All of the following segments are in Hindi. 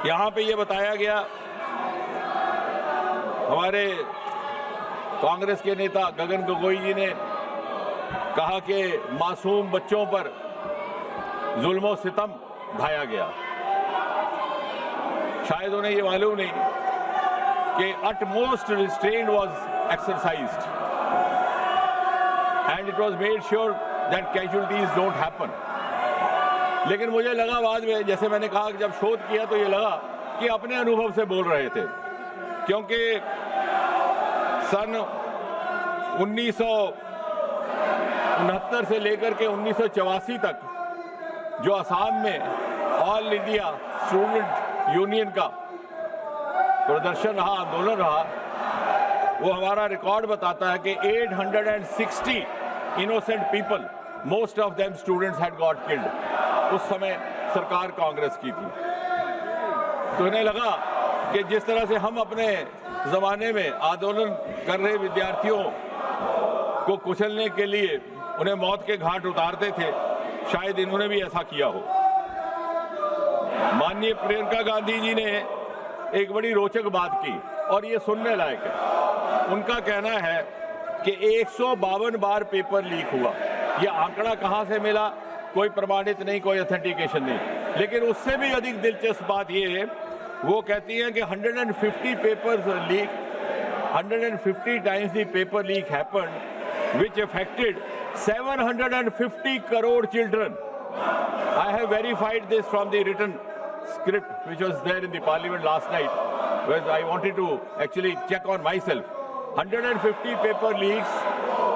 यहाँ पे ये बताया गया, हमारे कांग्रेस के नेता गगन गोगोई जी ने कहा कि मासूम बच्चों पर जुल्म सितम ढाया गया। शायद उन्हें ये मालूम नहीं कि utmost restraint was exercised and it was made sure that casualties don't happen. लेकिन मुझे लगा बाद में, जैसे मैंने कहा कि जब शोध किया तो ये लगा कि अपने अनुभव से बोल रहे थे, क्योंकि सन 1969 से लेकर के 1984 तक जो असम में ऑल इंडिया स्टूडेंट यूनियन का प्रदर्शन रहा, आंदोलन रहा, वो हमारा रिकॉर्ड बताता है कि 860 innocent people, most of them students had got killed. उस समय सरकार कांग्रेस की थी। तो इन्हें लगा कि जिस तरह से हम अपने जमाने में आंदोलन कर रहे विद्यार्थियों को कुचलने के लिए उन्हें मौत के घाट उतारते थे, शायद इन्होंने भी ऐसा किया हो। माननीय प्रियंका गांधी जी ने एक बड़ी रोचक बात की और ये सुनने लायक है। उनका कहना है कि 152 बार पेपर लीक हुआ। ये आंकड़ा कहां से मिला, कोई प्रमाणित नहीं, कोई ऑथेंटिकेशन नहीं। लेकिन उससे भी अधिक दिलचस्प बात ये है, वो कहती हैं कि 150 papers leak, 150 times the paper leak happened, which affected 750 crore children. I have verified this from the written script which was there in the parliament last night, where I wanted to actually check on myself. 150 paper leaks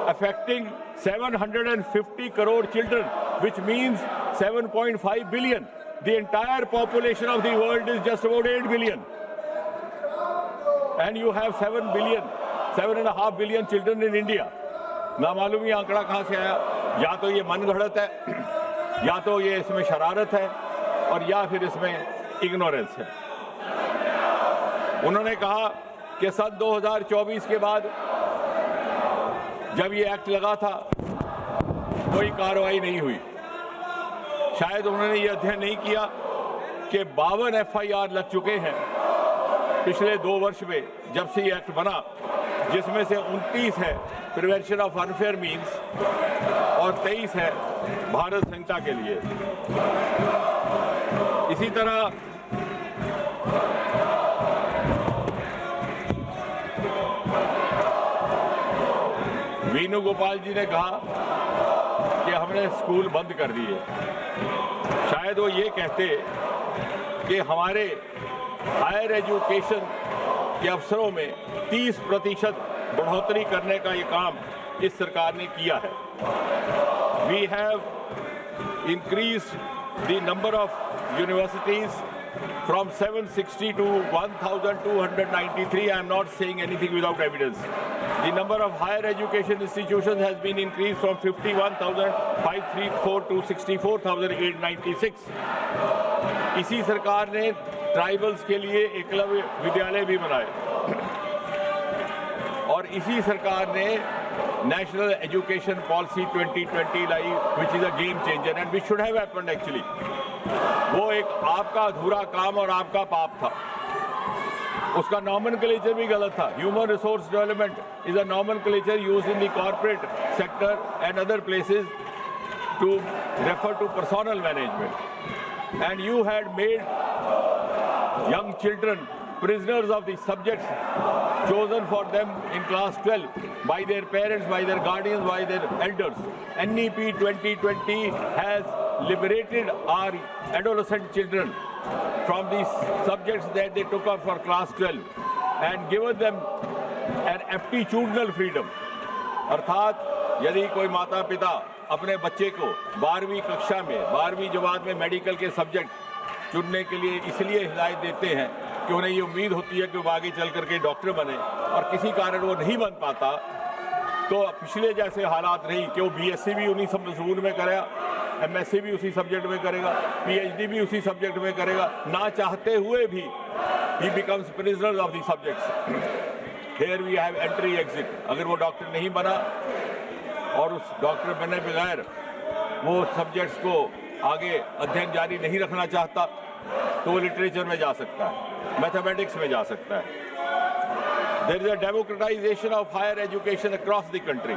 affecting 750 crore children, which means 7.5 billion. The entire population of the world is just about 8 billion. And you have 7 billion, 7.5 billion children in India. ना मालूम ये आंकड़ा कहाँ से आया। या तो ये मन गढ़ंत है, या तो ये इसमें शरारत है, और या फिर इसमें इग्नोरेंस है। उन्होंने कहा कि सन 2024 के बाद जब ये एक्ट लगा था कोई कार्रवाई नहीं हुई। शायद उन्होंने ये अध्ययन नहीं किया कि 52 FIR लग चुके हैं पिछले 2 वर्ष में जब से ये एक्ट बना, जिसमें से 29 है प्रिवेंशन ऑफ अनफेयर मीन्स और 23 है भारत संहिता के लिए। इसी तरह वेणुगोपाल जी ने कहा कि हमने स्कूल बंद कर दिए। शायद वो ये कहते कि हमारे हायर एजुकेशन के अवसरों में 30% बढ़ोतरी करने का ये काम इस सरकार ने किया है। We have increased the number of universities from 760 to 1,293. I am not saying anything without evidence. The number of higher education institutions has been increased from 51,534 to 64,896. इसी सरकार ने ट्राइबल्स के लिए एकलव्य विद्यालय भी बनाए, और इसी सरकार ने national education policy 2020 lie, which is a game changer and which should have happened actually. वो एक आपका अधूरा काम और आपका पाप था। उसका नॉमेनक्लेचर भी गलत था। Human resource development is a nomenclature used in the corporate sector and other places to refer to personal management, and you had made young children prisoners of the subjects chosen for them in class 12 by their parents, by their guardians, by their elders. NEP 2020 has liberated our adolescent children from these subjects that they took up for class 12 and given them an aptitudinal freedom. अर्थात यदि कोई माता पिता अपने बच्चे को 12वीं कक्षा में, 12वीं जमात में मेडिकल के सब्जेक्ट चुनने के लिए इसलिए हिदायत देते हैं कि उन्हें ये उम्मीद होती है कि वो आगे चल करके डॉक्टर बने, और किसी कारण वो नहीं बन पाता, तो पिछले जैसे हालात नहीं कि वो BSc भी उन्हीं मजमून में करेगा, MSc भी उसी सब्जेक्ट में करेगा, PhD भी उसी सब्जेक्ट में करेगा, ना चाहते हुए भी he becomes prisoner of the subjects. Here we have entry exit. अगर वो डॉक्टर नहीं बना और उस डॉक्टर बने बगैर वो सब्जेक्ट्स को आगे अध्ययन जारी नहीं रखना चाहता, तो वो लिटरेचर में जा सकता है, मैथमेटिक्स में जा सकता है। There is a democratisation of higher education across the country.